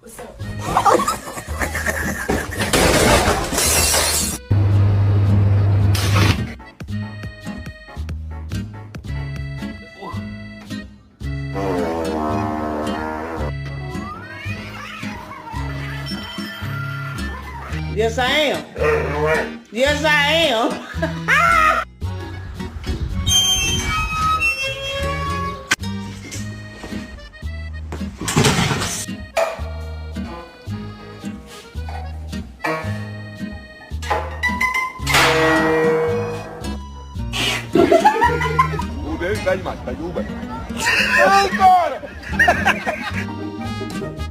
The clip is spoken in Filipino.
What's up? Yes, I am. Yes, I am. Very much. Thank you.